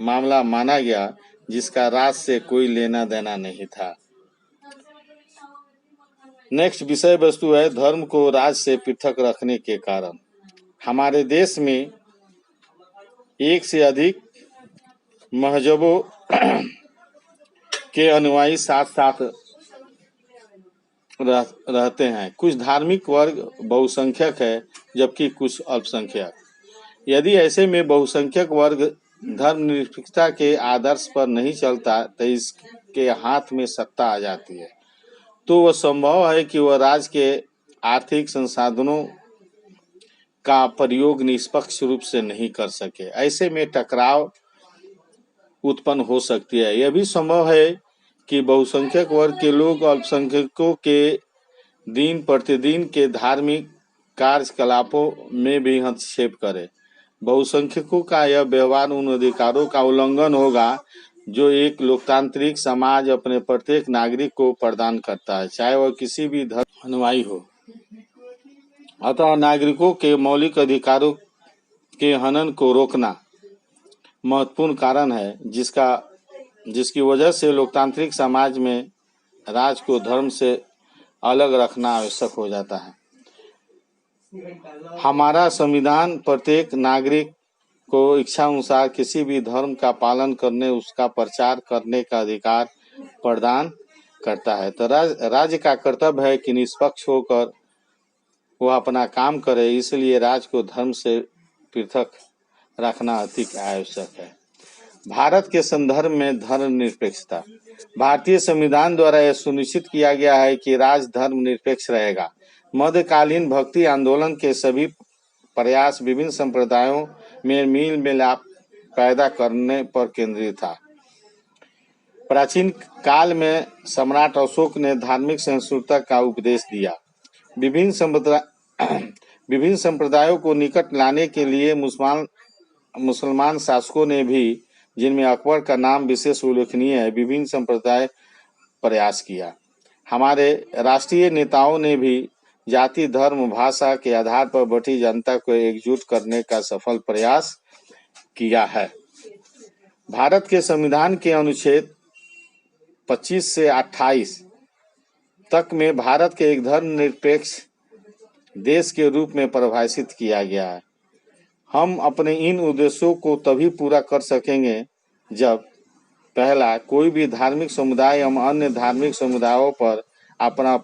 मामला माना गया जिसका राज से कोई लेना देना नहीं था। नेक्स्ट विषय वस्तु है धर्म को राज से पृथक रखने के कारण। हमारे देश में एक से अधिक मजहबों के अनुयायी साथ साथ रहते हैं। कुछ धार्मिक वर्ग बहुसंख्यक है जबकि कुछ अल्पसंख्यक। यदि ऐसे में बहुसंख्यक वर्ग धर्मनिरपेक्षता के आदर्श पर नहीं चलता तो इसके हाथ में सत्ता आ जाती है, तो वह संभव है कि वह राज्य के आर्थिक संसाधनों का प्रयोग निष्पक्ष रूप से नहीं कर सके। ऐसे में टकराव उत्पन्न हो सकती है। यह भी संभव है कि बहुसंख्यक वर्ग के लोग अल्पसंख्यकों के दिन प्रतिदिन के धार्मिक कार्यकलापों में भी हस्तक्षेप करें। बहुसंख्यकों का यह व्यवहार उन अधिकारों का उल्लंघन होगा जो एक लोकतांत्रिक समाज अपने प्रत्येक नागरिक को प्रदान करता है, चाहे वह किसी भी धर्म अनुयायी हो। अतः नागरिकों के मौलिक अधिकारों के हनन को रोकना महत्वपूर्ण कारण है जिसकी वजह से लोकतांत्रिक समाज में राज को धर्म से अलग रखना आवश्यक हो जाता है। हमारा संविधान प्रत्येक नागरिक को इच्छा अनुसार किसी भी धर्म का पालन करने, उसका प्रचार करने का अधिकार प्रदान करता है। तो राज्य का कर्तव्य है कि निष्पक्ष होकर वह अपना काम करे, इसलिए राज्य को धर्म से पृथक रखना अति आवश्यक है। भारत के संदर्भ में धर्मनिरपेक्षता। भारतीय संविधान द्वारा यह सुनिश्चित किया गया है कि राज्य धर्मनिरपेक्ष रहेगा। मध्यकालीन भक्ति आंदोलन के सभी प्रयास विभिन्न संप्रदायों में मेल मिलाप पैदा करने पर केंद्रित था। प्राचीन काल में सम्राट अशोक ने धार्मिक सहिष्णुता का उपदेश दिया। विभिन्न संप्रदायों को निकट लाने के लिए मुसलमान शासकों ने भी, जिनमें अकबर का नाम विशेष उल्लेखनीय है, विभिन्न संप्रदाय प्रयास किया। हमारे राष्ट्रीय नेताओं ने भी जाति, धर्म, भाषा के आधार पर बटी जनता को एकजुट करने का सफल प्रयास किया है। भारत के संविधान के अनुच्छेद 25 से 28 तक में भारत के एक धर्मनिरपेक्ष देश के रूप में परिभाषित किया गया है। हम अपने इन उद्देश्यों को तभी पूरा कर सकेंगे जब पहला, कोई भी धार्मिक समुदाय एवं अन्य धार्मिक समुदायों पर अपना